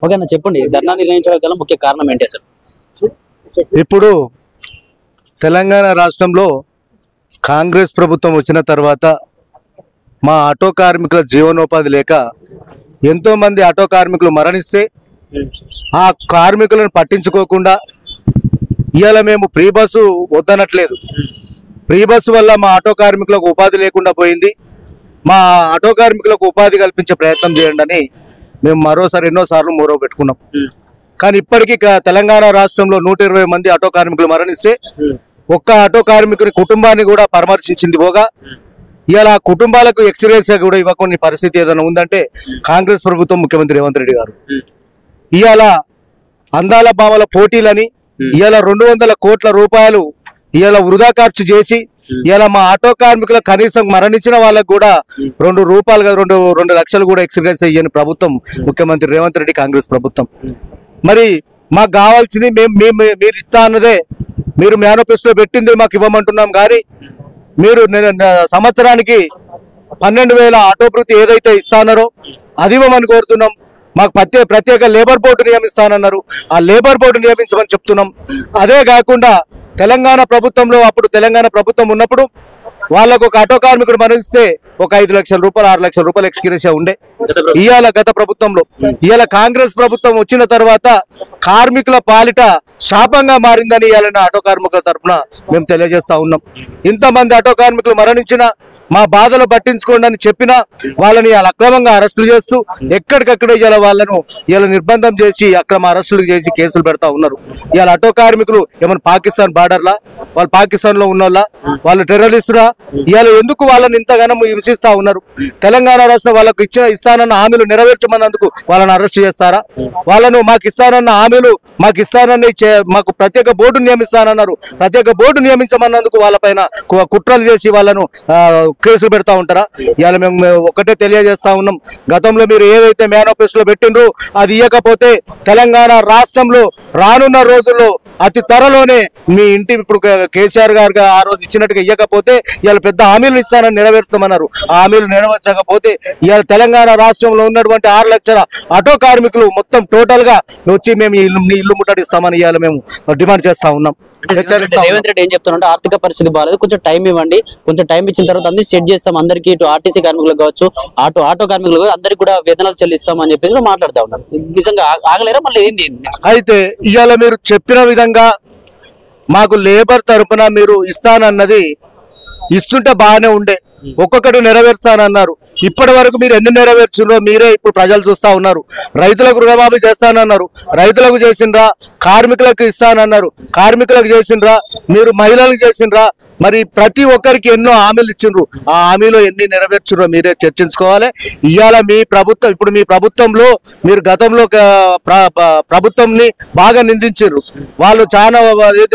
Okay అన్న, చెప్పండి ధర్నా నిర్వహించడానికి గల ముఖ్య కారణం ఏంటి అసలు? ఇప్పుడు తెలంగాణ రాష్ట్రంలో కాంగ్రెస్ ప్రభుత్వం వచ్చిన తర్వాత మా ఆటో కార్మికుల జీవనోపాధి లేక ఎంతోమంది ఆటో కార్మికులు మరణిస్తే ఆ కార్మికులను పట్టించుకోకుండా ఇవాళ మేము ఫ్రీ బస్సు వద్దనట్లేదు. ఫ్రీ బస్సు వల్ల మా ఆటో కార్మికులకు ఉపాధి లేకుండా పోయింది. మా ఆటో కార్మికులకు ఉపాధి కల్పించే ప్రయత్నం చేయండి అని మేము మరోసారి ఎన్నోసార్లు మొరవ పెట్టుకున్నాం. కానీ ఇప్పటికీ తెలంగాణ రాష్ట్రంలో 120 మంది ఆటో కార్మికులు మరణిస్తే ఒక్క ఆటో కార్మికుని కుటుంబాన్ని కూడా పరామర్శించింది పోగా ఇవాళ కుటుంబాలకు ఎక్స్రేస్ కూడా ఇవ్వకుండా పరిస్థితి ఏదైనా ఉందంటే కాంగ్రెస్ ప్రభుత్వం, ముఖ్యమంత్రి రేవంత్ రెడ్డి గారు. ఇవాళ అందాల భామల పోటీలని ఇవాళ 200 కోట్ల రూపాయలు ఇవాళ వృధా ఖర్చు చేసి ఇవాళ మా ఆటో కార్మికుల కనీసం మరణించిన వాళ్ళకు కూడా 2 రూపాయలు కాదు 2 లక్షలు కూడా ఎక్స్గ్రేస్ అయ్యని ప్రభుత్వం ముఖ్యమంత్రి రేవంత్ రెడ్డి కాంగ్రెస్ ప్రభుత్వం. మరి మాకు కావాల్సింది మీరు ఇస్తా అన్నదే, మీరు మేనిఫెస్టో పెట్టింది మాకు ఇవ్వమంటున్నాం. కానీ మీరు సంవత్సరానికి 12,000 ఆటో భృతి ఏదైతే ఇస్తానో అది ఇవ్వమని కోరుతున్నాం. మాకు ప్రత్యేక లేబర్ బోర్డు నియమిస్తానన్నారు, ఆ లేబర్ బోర్డు నియమించమని చెప్తున్నాం. అదే కాకుండా తెలంగాణ ప్రభుత్వంలో అప్పుడు తెలంగాణ ప్రభుత్వం ఉన్నప్పుడు వాళ్ళకు ఒక ఆటో కార్మికుడు మరణిస్తే ఒక 5 లక్షల రూపాయలు 6 లక్షల రూపాయలు ఎక్స్గ్రేషియా ఉండే. ఇవాళ గత ప్రభుత్వంలో ఇవాళ కాంగ్రెస్ ప్రభుత్వం వచ్చిన తర్వాత కార్మికుల పాలిట శాపంగా మారిందని ఇవాళ ఆటో కార్మికుల తరఫున మేము తెలియజేస్తా ఉన్నాం. ఇంతమంది ఆటో కార్మికులు మరణించినా మా బాధలు పట్టించుకోండి అని చెప్పినా వాళ్ళని అక్రమంగా అరెస్టులు చేస్తూ ఎక్కడికక్కడ ఇవాళ వాళ్ళను ఇవాళ నిర్బంధం చేసి అక్రమ అరెస్టులు చేసి కేసులు పెడతా ఉన్నారు. ఇవాళ ఆటో కార్మికులు ఏమైనా పాకిస్తాన్ బార్డర్లా, వాళ్ళు పాకిస్తాన్ లో ఉన్న వాళ్ళు టెర్రరిస్టులా? ఇవాళ ఎందుకు వాళ్ళని ఇంతగానో హింసిస్తా ఉన్నారు? తెలంగాణ రాష్ట్రం వాళ్ళకు ఇస్తానన్న హామీలు నెరవేర్చమన్నందుకు వాళ్ళని అరెస్ట్ చేస్తారా? వాళ్ళను మాకు ఇస్తానన్న హామీలు మాకు ప్రత్యేక బోర్డు నియమిస్తానన్నారు, ప్రత్యేక బోర్డు నియమించమన్నందుకు వాళ్ళపైన కుట్రలు చేసి వాళ్ళను కేసులు పెడతా ఉంటారా? ఇవాళ మేము ఒకటే తెలియజేస్తా ఉన్నాం, గతంలో మీరు ఏదైతే మేనిఫెస్టోలో పెట్టిండ్రో అది ఇవ్వకపోతే తెలంగాణ రాష్ట్రంలో రానున్న రోజుల్లో అతి త్వరలోనే మీ ఇంటి ఇప్పుడు కేసీఆర్ గారు ఆ రోజు ఇచ్చినట్టుగా ఇవ్వకపోతే ఇవాళ పెద్ద హామీలు ఇస్తానని నెరవేరుస్తామన్నారు. ఆ హామీలు నెరవేర్చకపోతే ఇవాళ తెలంగాణ రాష్ట్రంలో ఉన్నటువంటి 6 లక్షల ఆటో కార్మికులు మొత్తం టోటల్ గా వచ్చి మేము ఇల్లు ముట్టడిస్తామని ఇవాళ మేము డిమాండ్ చేస్తా ఉన్నాం. రేవంత్ రెడ్డి ఏం చెప్తానంటే ఆర్థిక పరిస్థితి బాగాలేదు, కొంచెం టైం ఇవ్వండి, కొంచెం టైం ఇచ్చిన తర్వాత అన్ని సెట్ చేస్తాం, అందరికి ఇటు ఆర్టీసీ కార్మికులకు కావచ్చు ఆటో కార్మికులకు అందరికి కూడా వేతనాలు చెల్లిస్తాం అని చెప్పేసి మాట్లాడుతూ ఉన్నారు. నిజంగా ఆగలేరా? మళ్ళీ ఏంది అయితే ఇవాళ మీరు చెప్పిన విధంగా మాకు లేబర్ తరపున మీరు ఇస్తానన్నది ఇస్తుంటే బాగానే ఉండే, ఒక్కొక్కటి నెరవేర్స్తానన్నారు. ఇప్పటి వరకు మీరు ఎన్ని నెరవేర్చిండ్రో మీరే ఇప్పుడు ప్రజలు చూస్తా ఉన్నారు. రైతులకు రుణమాఫీ చేస్తానన్నారు, రైతులకు చేసిండ్రా? కార్మికులకు ఇస్తానన్నారు, కార్మికులకు చేసిండ్రా? మీరు మహిళలకు చేసిండ్రా? మరి ప్రతి ఒక్కరికి ఎన్నో హామీలు ఇచ్చిండ్రు, ఆ హామీలో ఎన్ని నెరవేర్చిండ్రో మీరే చర్చించుకోవాలి. ఇవాళ మీ ప్రభుత్వం ఇప్పుడు మీ ప్రభుత్వంలో మీరు గతంలో ప్రభుత్వంని బాగా నిందించారు. వాళ్ళు చాలా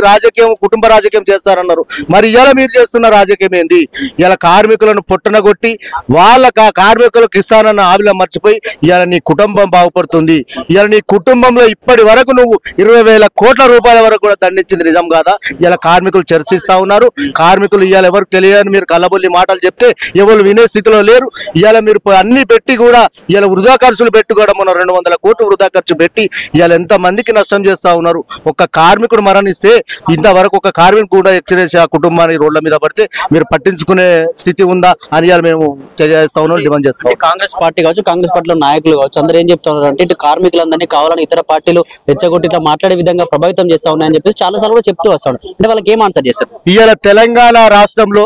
రాజకీయం కుటుంబ రాజకీయం చేస్తారన్నారు. మరి ఇవాళ మీరు చేస్తున్న రాజకీయం ఏంది? ఇవాళ కార్మికులను పొట్టనగొట్టి వాళ్ళ కార్మికులకు ఇస్తానన్న హామీలు మర్చిపోయి ఇవాళ నీ కుటుంబం బాగుపడుతుంది. ఇవాళ నీ కుటుంబంలో ఇప్పటి వరకు నువ్వు 20,000 కోట్ల రూపాయల వరకు కూడా దండించింది నిజం కాదా? ఇవాళ కార్మికులు చర్చిస్తా ఉన్నారు. కార్మికులు ఇవాళ ఎవరికి తెలియని మీరు కళ్ళబొల్లి మాటలు చెప్తే ఎవరు వినే స్థితిలో లేరు. ఇవాళ మీరు అన్ని పెట్టి కూడా ఇవాళ వృధా ఖర్చులు పెట్టి కూడా మన 200 కోట్లు వృధా ఖర్చు పెట్టి ఇవాళ ఎంత మందికి నష్టం చేస్తా ఉన్నారు. ఒక్క కార్మికుడు మరణిస్తే ఇంతవరకు ఒక కార్మికుడు కూడా ఎక్స్రేస్ ఆ కుటుంబాన్ని రోడ్ల మీద పడితే మీరు పట్టించుకునే స్థితి ఉందా అని మేము తెలియజేస్తా ఉన్నాం, డిమాండ్ చేస్తాం. కాంగ్రెస్ పార్టీ కావచ్చు, కాంగ్రెస్ పార్టీలో నాయకులు కావచ్చు, అందరూ ఏం చెప్తున్నారు అంటే ఇటు కార్మికులందరినీ కావాలని ఇతర పార్టీలు రెచ్చగొట్టి ఇట్లా మాట్లాడే విధంగా ప్రభావితం చేస్తా ఉన్నాయని చెప్పేసి చాలా సార్లు కూడా చెప్తూ వస్తాడు. అంటే వాళ్ళకి ఏం ఆన్సర్ చేస్తారు? ఇవాళ తెలంగాణ రాష్ట్రంలో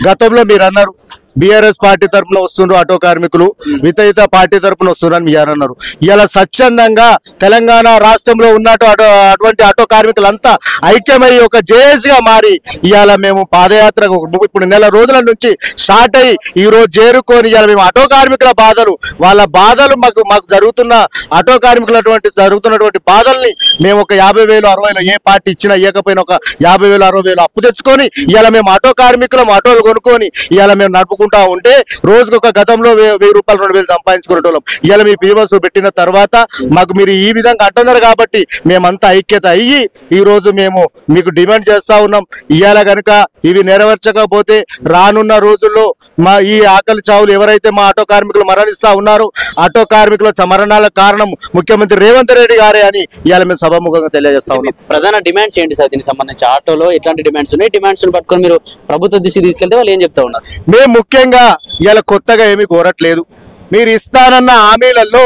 గతంలో మీరు అన్నారు బీఆర్ఎస్ పార్టీ తరఫున వస్తుండ్రు ఆటో కార్మికులు, ఇతర పార్టీ తరఫున వస్తున్నారు మీరు అన్నారు. ఇలా స్వచ్ఛందంగా తెలంగాణ రాష్ట్రంలో ఉన్నట్టు అటువంటి ఆటో కార్మికులంతా ఐక్యమై ఒక జేఏసీగా మారి ఇవాళ మేము పాదయాత్ర ఇప్పుడు నెల రోజుల నుంచి స్టార్ట్ అయ్యి ఈ రోజు చేరుకొని ఇవాళ మేము ఆటో కార్మికుల బాధలు వాళ్ళ బాధలు మాకు జరుగుతున్న ఆటో కార్మికులు జరుగుతున్నటువంటి బాధల్ని మేము ఒక 50,000 60,000 ఏ పార్టీ ఇచ్చినా ఇవ్వకపోయినా ఒక 50,000 60,000 అప్పు తెచ్చుకొని ఇవాళ మేము ఆటో కార్మికులం ఆటోలు కొనుక్కొని ఇవాళ మేము నడుపుకుంటాం నడుపుకుంటా ఉంటే రోజుకు ఒక గతంలో 1000 రూపాయలు 2000 సంపాదించుకునేటోళ్ళం. ఇవాళ మీ ఫ్రీ బస్సు పెట్టిన తర్వాత మాకు మీరు ఈ విధంగా అంటున్నారు కాబట్టి మేమంతా ఐక్యత అయ్యి ఈ రోజు మేము మీకు డిమాండ్ చేస్తా ఉన్నాం. ఇవాళ కనుక ఇవి నెరవేర్చకపోతే రానున్న రోజుల్లో మా ఈ ఆకలి చావులు ఎవరైతే మా ఆటో కార్మికులు మరణిస్తా ఉన్నారో ఆటో కార్మికుల మరణాలకు కారణం ముఖ్యమంత్రి రేవంత్ రెడ్డి గారే అని ఇవాళ మేము సభాముఖంగా తెలియజేస్తా ఉన్నాం. ప్రధాన డిమాండ్స్ ఏంటి సార్? దీనికి సంబంధించి ఆటోలో ఎట్లాంటి డిమాండ్స్ ఉన్నాయి? డిమాండ్స్ పట్టుకొని మీరు ప్రభుత్వ దృష్టికి తీసుకెళ్తే వాళ్ళు ఏం చెప్తా ఉన్నారు? మేము ముఖ్యంగా ఇవాళ కొత్తగా ఏమీ కోరట్లేదు. మీరు ఇస్తానన్న హామీలలో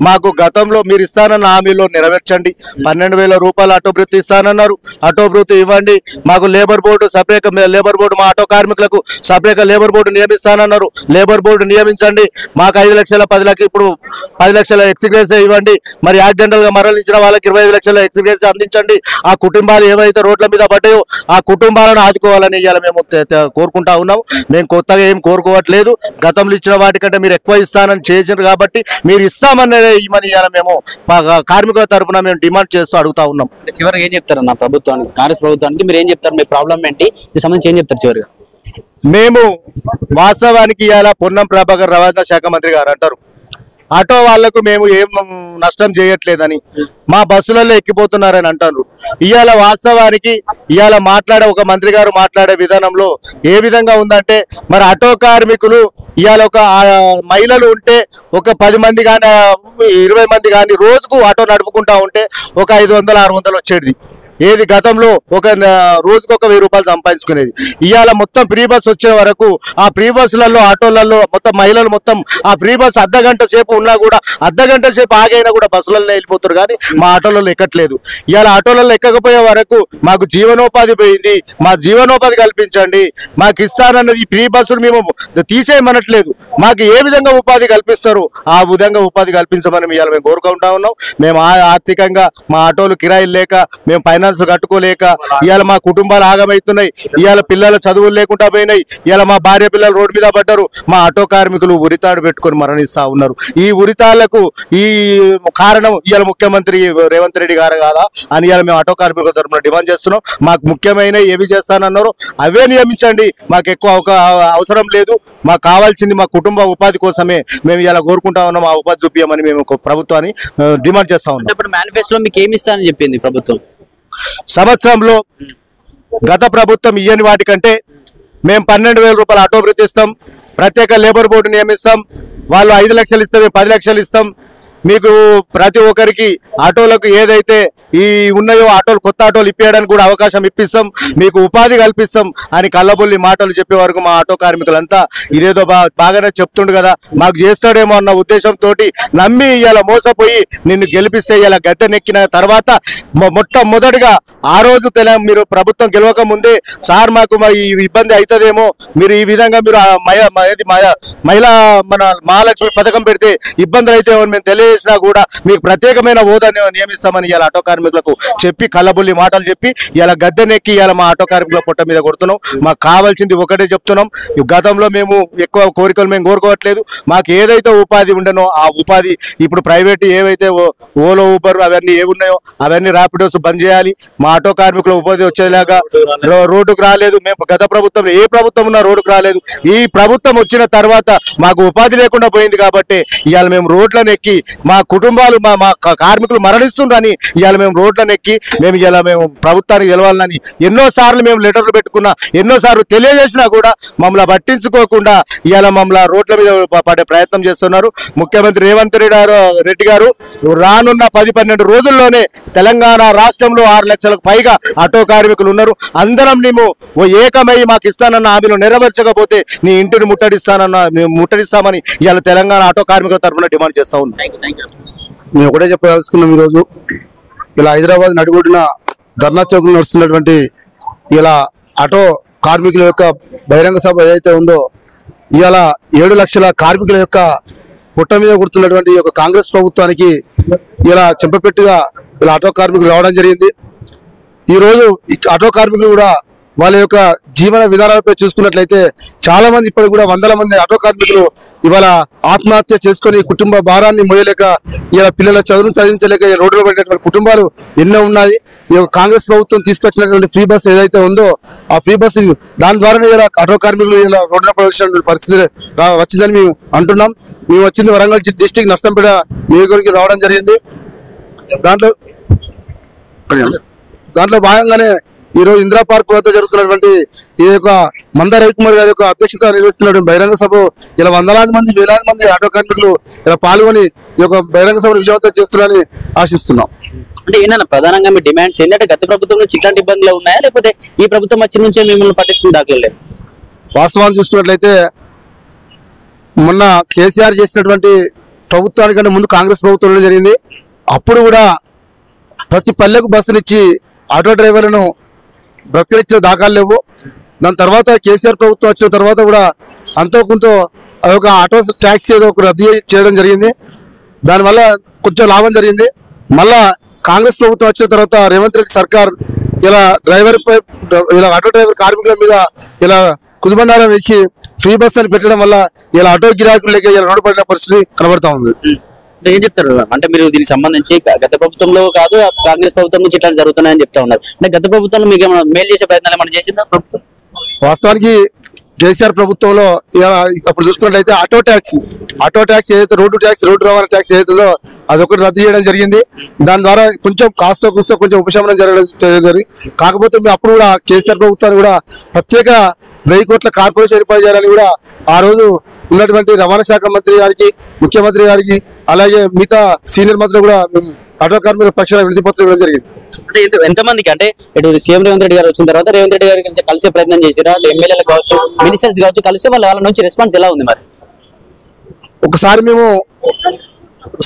మాకు గతంలో మీరు ఇస్తానన్న హామీలో నెరవేర్చండి. 12,000 రూపాయలు ఆటో భృతి ఇస్తానన్నారు. ఆటో భృతి ఇవ్వండి. మాకు labour board separate labour board మా ఆటో కార్మికులకు సపరేట్ లేబర్ బోర్డు నియమిస్తానన్నారు. లేబర్ బోర్డు నియమించండి. మాకు 5 లక్షల 10 లక్షలు ఇప్పుడు 10 లక్షల ఎక్స్గ్రేస్ ఇవ్వండి. మరి యాక్సిడెంటల్ గా మరణించిన వాళ్ళకి 25 లక్షల ఎక్స్గ్రేస్ అందించండి. ఆ కుటుంబాలు ఏవైతే రోడ్ల మీద పడ్డాయో ఆ కుటుంబాలను ఆదుకోవాలని ఇవాళ మేము కోరుకుంటా ఉన్నాము. మేము కొత్తగా ఏం కోరుకోవట్లేదు. గతంలో ఇచ్చిన వాటికంటే మీరు ఎక్కువ ఇస్తానని చేసినారు కాబట్టి మీరు ఇస్తామన్న ఇమని ఇవాళ మేము కార్మికుల తరఫున మేము డిమాండ్ చేస్తూ అడుగుతా ఉన్నాం. చివరిగా ఏం చెప్తారు నా ప్రభుత్వానికి, కాంగ్రెస్ ప్రభుత్వానికి మీరు ఏం చెప్తారు? మీ ప్రాబ్లం ఏంటి, దీనికి సంబంధించి ఏం చెప్తారు చివరిగా? మేము వాస్తవానికి ఇవాళ పొన్నం ప్రభాకర్ రవాణా శాఖ మంత్రి గారు అంటారు ఆటో వాళ్లకు మేము ఏం నష్టం చేయట్లేదని, మా బస్సులలో ఎక్కిపోతున్నారని అంటారు. ఇవాళ వాస్తవానికి ఇవాళ ఒక మంత్రి గారు మాట్లాడే విధానంలో ఏ విధంగా ఉందంటే మరి ఆటో కార్మికులు ఇవాళ ఒక మహిళలు ఉంటే ఒక 10 మంది కానీ 20 మంది కానీ రోజుకు ఆటో నడుపుకుంటా ఉంటే ఒక 500-600 వచ్చేది. ఏది గతంలో ఒక రోజుకు ఒక 1000 రూపాయలు సంపాదించుకునేది. ఇవాళ మొత్తం ఫ్రీ బస్ వచ్చే వరకు ఆ ఫ్రీ బస్సులలో ఆటోలలో మొత్తం మహిళలు మొత్తం ఆ ఫ్రీ బస్ అర్ధగంట సేపు ఉన్నా కూడా అర్ధగంట సేపు ఆగైనా కూడా బస్సులలో వెళ్ళిపోతారు కానీ మా ఆటోలలో ఎక్కట్లేదు. ఇవాళ ఆటోలలో ఎక్కకపోయే వరకు మాకు జీవనోపాధి పోయింది. మా జీవనోపాధి కల్పించండి. మాకు ఇస్తానన్నది ఈ ఫ్రీ బస్సులు మేము తీసేయమనట్లేదు. మాకు ఏ విధంగా ఉపాధి కల్పిస్తారు ఆ విధంగా ఉపాధి కల్పించమని ఇవాళ మేము కోరుకుంటా ఉన్నాం. మేము ఆర్థికంగా మా ఆటోలు కిరాయిలు లేక మేము ఫైనాన్స్ కట్టుకోలేక ఇవాళ మా కుటుంబాలు ఆగమవుతున్నాయి. ఇవాళ పిల్లల చదువులు లేకుండా పోయినాయి. ఇవాళ మా భార్య పిల్లలు రోడ్డు మీద పడ్డారు. మా ఆటో కార్మికులు ఉరితాడు పెట్టుకొని మరణిస్తా ఉన్నారు. ఈ ఉరితాళ్లకు ఈ కారణం ఇవాళ ముఖ్యమంత్రి రేవంత్ రెడ్డి గారు కాదా అని ఇవాళ మేము ఆటో కార్మికుల తరఫున డిమాండ్ చేస్తున్నాం. మాకు ముఖ్యమైన ఏవి చేస్తానన్నారో అవే నియమించండి. మాకు ఎక్కువ అవసరం లేదు. మాకు కావాల్సింది మా కుటుంబ ఉపాధి కోసమే మేము ఇలా కోరుకుంటా ఉన్నాం. ఆ ఉపాధి చూపించమని మేము ప్రభుత్వాన్ని డిమాండ్ చేస్తా ఉన్నాం. ఇప్పుడు మేనిఫెస్టోలో మీకు ఏమి ఇస్తానని చెప్పింది ప్రభుత్వం? సంవత్సరంలో గత ప్రభుత్వం ఇయ్యని వాటికంటే మేము 12,000 రూపాయలు ఆటో భృతి ఇస్తాం. ప్రత్యేక లేబర్ బోర్డు నియమిస్తాం. వాళ్ళు 5 లక్షలు ఇస్తే మేము 10 లక్షలు ఇస్తాం. మీకు ప్రతి ఒక్కరికి ఆటోలకు ఏదైతే ఈ ఉన్నాయో ఆటోలు కొత్త ఆటోలు ఇప్పించడానికి కూడా అవకాశం ఇప్పిస్తాం. మీకు ఉపాధి కల్పిస్తాం అని కళ్ళబొల్లి మాటలు చెప్పే వరకు మా ఆటో కార్మికులంతా ఇదేదో బాగానే చెప్తుండు కదా మాకు చేస్తాడేమో అన్న ఉద్దేశంతో నమ్మి ఇలా మోసపోయి నిన్ను గెలిపిస్తే ఇలా గద్దెనెక్కిన తర్వాత మొట్టమొదటిగా ఆ రోజు మీరు ప్రభుత్వం గెలవక ముందే సార్ మాకు ఈ ఇబ్బంది అవుతుందేమో మీరు ఈ విధంగా మీరు మహిళా మన మహాలక్ష్మి పథకం పెడితే ఇబ్బందులు అయితే మేము తెలియజేసినా కూడా మీకు ప్రత్యేకమైన హోదాని నియమిస్తామని ఇలా ఆటో కార్మికులకు చెప్పి కళ్ళబుల్లి మాటలు చెప్పి ఇలా గద్దెనెక్కి ఇలా మా ఆటో కార్మికుల పొట్ట మీద కొడుతున్నాం. మాకు కావాల్సింది ఒకటే చెప్తున్నాం. గతంలో మేము ఎక్కువ కోరికలు మేము కోరుకోవట్లేదు. మాకు ఏదైతే ఉపాధి ఉండనో ఆ ఉపాధి ఇప్పుడు ప్రైవేట్ ఏవైతే ఓలో ఊబర్ అవన్నీ ఏమున్నాయో అవన్నీ ర్యాపిడోస్ బంద్ చేయాలి. మా ఆటో కార్మికుల ఉపాధి వచ్చేలాగా రోడ్డుకు రాలేదు. మేము గత ప్రభుత్వం ఏ ప్రభుత్వం ఉన్నా రోడ్డుకు రాలేదు. ఈ ప్రభుత్వం వచ్చిన తర్వాత మాకు ఉపాధి లేకుండా పోయింది కాబట్టి ఇవాళ మేము రోడ్లను ఎక్కి మా కుటుంబాలు మా కార్మికులు మరణిస్తుండ్రని ఇవాళ మేము రోడ్లను ఎక్కి మేము ప్రభుత్వానికి తెలవాలని ఎన్నోసార్లు మేము లెటర్లు పెట్టుకున్నా ఎన్నోసార్లు తెలియజేసినా కూడా మమ్మల్ని పట్టించుకోకుండా ఇవాళ మమ్మల్ని రోడ్ల మీద పడే ప్రయత్నం చేస్తున్నారు. ముఖ్యమంత్రి రేవంత్ రెడ్డి గారు రానున్న 10-12 రోజుల్లోనే తెలంగాణ రాష్ట్రంలో 6 లక్షలకు పైగా ఆటో కార్మికులు ఉన్నారు. అందరం మేము ఏకమై మాకు ఇస్తానన్న హామీలు నెరవేర్చకపోతే నీ ఇంటిని ముట్టడిస్తామని ఇవాళ తెలంగాణ ఆటో కార్మికుల తరఫున డిమాండ్ చేస్తా ఉన్నాం. మేము ఒకటే చెప్పదలుచుకున్నాం. ఈరోజు ఇలా హైదరాబాద్ నడిబొడ్డున ధర్నా చౌక్ నడుస్తున్నటువంటి ఇలా ఆటో కార్మికుల యొక్క బహిరంగ సభ ఏదైతే ఉందో ఇవాళ 7 లక్షల కార్మికుల యొక్క పుట్ట మీద కుడుతున్నటువంటి ఒక కాంగ్రెస్ ప్రభుత్వానికి ఇలా చెంపపెట్టుగా ఇలా ఆటో కార్మికులు రావడం జరిగింది. ఈరోజు ఆటో కార్మికులు కూడా వాళ్ళ యొక్క జీవన విధానాలపై చూసుకున్నట్లయితే చాలా మంది ఇప్పుడు కూడా వందల మంది ఆటో కార్మికులు ఇవాళ ఆత్మహత్య చేసుకుని కుటుంబ భారాన్ని మోయలేక ఇలా పిల్లల చదువును చదివించలేక రోడ్డులో పడినటువంటి కుటుంబాలు ఎన్నో ఉన్నాయి. ఈ యొక్క కాంగ్రెస్ ప్రభుత్వం తీసుకొచ్చినటువంటి ఫ్రీ బస్ ఏదైతే ఉందో ఆ ఫ్రీ బస్ దాని ద్వారానే ఇలా ఆటో కార్మికులు ఇలా రోడ్డున పడాల్సిన పరిస్థితి వచ్చిందని మేము అంటున్నాం. మేము వచ్చింది వరంగల్ డిస్టిక్ నర్సంపేట నియోజకవర్గం రావడం జరిగింది. దాంట్లో భాగంగానే ఈరోజు ఇందిరా పార్క్ వద్ద జరుగుతున్నటువంటి ఈ యొక్క మంద రవికుమార్ గారి యొక్క అధ్యక్షత నిర్వహిస్తున్నటువంటి బహిరంగ సభ ఇలా వందలాది మంది వేలాది మంది ఆటో కార్మికులు ఇలా పాల్గొని ఈ యొక్క బహిరంగ సభను విజయవంతం చేస్తున్నారని ఆశిస్తున్నాం. అంటే ఏంటన్నా ప్రధానంగా మీ డిమాండ్స్ ఏంటంటే గత ప్రభుత్వం నుంచి ఇట్లాంటి ఇబ్బందులు ఉన్నాయా లేకపోతే ఈ ప్రభుత్వం వచ్చి నుంచే మిమ్మల్ని పట్టించుకుని దాఖలు లేదు? వాస్తవాన్ని చూసుకున్నట్లయితే మొన్న కేసీఆర్ చేసినటువంటి ప్రభుత్వానికంటే ముందు కాంగ్రెస్ ప్రభుత్వంలో జరిగింది. అప్పుడు కూడా ప్రతి పల్లెకు బస్సునిచ్చి ఆటో డ్రైవర్లను బ్రతికించిన దాఖలు లేవు. దాని తర్వాత కేసీఆర్ ప్రభుత్వం వచ్చిన తర్వాత కూడా అంతో కొంత అదొక ఆటో ట్యాక్సీ ఏదో ఒక రద్దు చేయడం జరిగింది. దానివల్ల కొంచెం లాభం జరిగింది. మళ్ళా కాంగ్రెస్ ప్రభుత్వం వచ్చిన తర్వాత రేవంత్ రెడ్డి సర్కార్ ఇలా ఆటో డ్రైవర్ కార్మికుల మీద ఇలా కుదుబండారం వేసి ఫ్రీ బస్ అని పెట్టడం వల్ల ఇలా ఆటో గిరాకులు లేక ఇలా రోడ్డు పడిన పరిస్థితి కనబడతా ఉంది. ఏం చెప్తారు అంటే మీరు దీనికి సంబంధించి గత ప్రభుత్వంలో కాదు కాంగ్రెస్ ప్రభుత్వం నుంచి ఇట్లా జరుగుతున్నాయని చెప్తా ఉన్నారు. అంటే గత ప్రభుత్వంలో మీకు ఏమైనా మేలు చేసే ప్రయత్నాలు ఏమైనా చేసిందా ప్రభుత్వం? వాస్తవానికి కేసీఆర్ ప్రభుత్వంలో అప్పుడు చూసుకున్నట్లయితే ఆటో ట్యాక్స్ ఏదైతే రోడ్డు రవాణా ట్యాక్స్ ఏదైతుందో అదొకటి రద్దు చేయడం జరిగింది. దాని ద్వారా కొంచెం కాస్తో కూస్తో కొంచెం ఉపశమనం జరిగింది. కాకపోతే మేము అప్పుడు కూడా కేసీఆర్ ప్రభుత్వాన్ని కూడా ప్రత్యేక 1000 కోట్ల కార్పొరేషన్ ఏర్పాటు చేయాలని కూడా ఆ రోజు ఉన్నటువంటి రవాణా శాఖ మంత్రి గారికి, ముఖ్యమంత్రి గారికి, అలాగే మిగతా సీనియర్ మంత్రులు కూడా ఆటో కార్మికుల పక్షాన వినతి పత్రం ఇవ్వడం జరిగింది. అంటే ఎంతమందికి అంటే ఇటు సీఎం రేవంత్ రెడ్డి గారు వచ్చిన తర్వాత రేవంత్ రెడ్డి గారికి కలిసే ప్రయత్నం చేసిరా? ఎమ్మెల్యేలు కావచ్చు, మినిస్టర్స్ కావచ్చు, కలిసే వాళ్ళ నుంచి రెస్పాన్స్ ఎలా ఉంది? మరి ఒకసారి మేము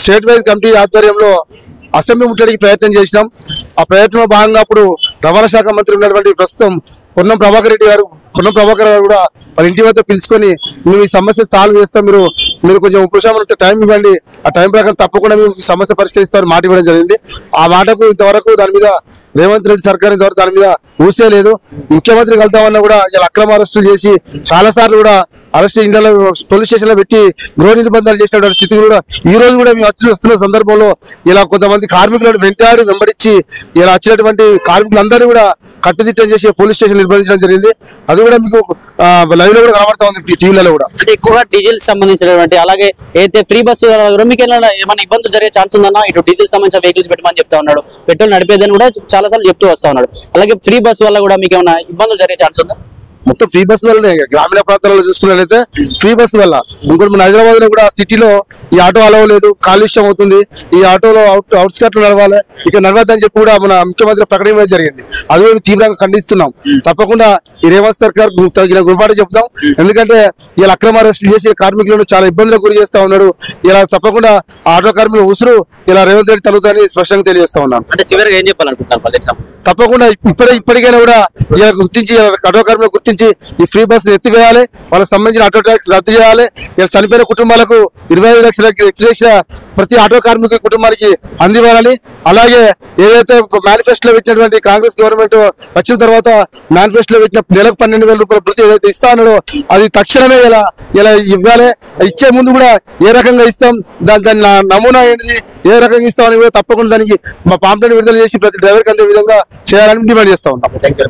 స్టేట్ వైజ్ కమిటీ ఆధ్వర్యంలో అసెంబ్లీ ముట్టడికి ప్రయత్నం చేసినాం. ఆ ప్రయత్నంలో భాగంగా అప్పుడు రవాణా శాఖ మంత్రి ఉన్నటువంటి ప్రస్తుతం పొన్నం ప్రభాకర్ గారు కూడా వాళ్ళ ఇంటి వద్ద పిలుచుకొని మేము ఈ సమస్య సాల్వ్ చేస్తాం, మీరు కొంచెం ఉపశమనం ఉంటే టైం ఇవ్వండి, ఆ టైం ప్రకారం తప్పకుండా మేము ఈ సమస్య పరిష్కరిస్తామని మాట ఇవ్వడం జరిగింది. ఆ మాటకు ఇంతవరకు దాని మీద రేవంత్ రెడ్డి సర్కార్ ఇంతవరకు దాని మీద ఊసే లేదు. ముఖ్యమంత్రి కలుద్దామన్నా కూడా ఇలా అక్రమ అరెస్టులు చేసి చాలా సార్లు కూడా అరెస్ట్ ఇండియాలో పోలీస్ స్టేషన్ లో పెట్టి గృహ నిర్బంధాలు చేసినటువంటి స్థితి కూడా ఈ రోజు కూడా మేము వస్తున్న సందర్భంలో ఇలా కొంతమంది కార్మికులను వెంబడించి ఇలా వచ్చినటువంటి కార్మికులందరినీ కూడా కట్టుదిట్టం చేసి పోలీస్ స్టేషన్ నిర్బంధించడం జరిగింది. అది కూడా మీకు లైవ్ లో కూడా కనబడతా ఉంది, టీవీలలో కూడా. అంటే ఎక్కువగా డీజిల్ సంబంధించినటువంటి అలాగే అయితే ఫ్రీ బస్సు మీకు ఏమైనా ఇబ్బందులు జరిగే ఛాన్స్ ఉందన్నా? ఇటు డీజిల్ సంబంధించిన వెహికల్స్ పెట్టమని చెప్తా ఉన్నాడు, పెట్రోల్ నడిపేదని కూడా చాలా సార్లు చెప్తూ వస్తా ఉన్నాడు. అలాగే ఫ్రీ బస్సు వల్ల కూడా మీకు ఏమైనా ఇబ్బందులు జరిగే ఛాన్స్ ఉందా? మొత్తం ఫ్రీ బస్సు వల్లనే గ్రామీణ ప్రాంతాలలో చూసుకున్నట్లయితే ఫ్రీ బస్సు వల్ల. ఇంకోటి మన హైదరాబాద్ లో కూడా సిటీలో ఈ ఆటో అలవ్ లేదు, కాలుష్యం అవుతుంది, ఈ ఆటోలో అవుట్స్కట్ లో నడవాలి, ఇక్కడ నడవద్దని చెప్పి కూడా మన ముఖ్యమంత్రి ప్రకటన జరిగింది. అది కూడా తీవ్రంగా ఖండిస్తున్నాం. తప్పకుండా ఈ రేవంత్ సర్కార్ తగిన గుణపాటు చెప్తాం. ఎందుకంటే ఇలా అక్రమ అరెస్టులు చేసి కార్మికులను చాలా ఇబ్బందులకు గురి చేస్తా ఉన్నాడు. ఇలా తప్పకుండా ఆటో కార్మికులు ఉసురు ఇలా రేవంత్ రెడ్డి తలుగుతాయని స్పష్టంగా తెలియజేస్తా ఉన్నాను. అంటే చివరిగా ఏం చెప్పాలనుకుంటున్నారు? తప్పకుండా ఇప్పటికైనా కూడా ఇలా గుర్తించి ఆటో కార్మికులు గుర్తించి ఈ ఫ్రీ బస్ ఎత్తివేయాలి, వాళ్ళకి సంబంధించిన ఆటో ట్యాక్స్ రద్దు చేయాలి. ఇలా చనిపోయిన కుటుంబాలకు 25 లక్షల ఎక్స్గ్రేషియా ప్రతి ఆటో కార్మిక కుటుంబానికి అందివ్వాలని, అలాగే ఏదైతే మేనిఫెస్టోలో పెట్టినటువంటి కాంగ్రెస్ గవర్నమెంట్ వచ్చిన తర్వాత మేనిఫెస్టోలో పెట్టిన నెలకు 12,000 రూపాయల వృత్తి ఏదైతే ఇస్తా ఉన్నాడో అది తక్షణమే ఇలా ఇవ్వాలి. ఇచ్చే ముందు కూడా ఏ రకంగా ఇస్తాం, దాని నమూనా ఏంటిది, ఏ రకంగా ఇస్తామని కూడా తప్పకుండా దానికి మా పాంప్లెట్ విడుదల చేసి ప్రతి డ్రైవర్కి అందే విధంగా చేయాలని డిమాండ్ చేస్తా ఉన్నాం.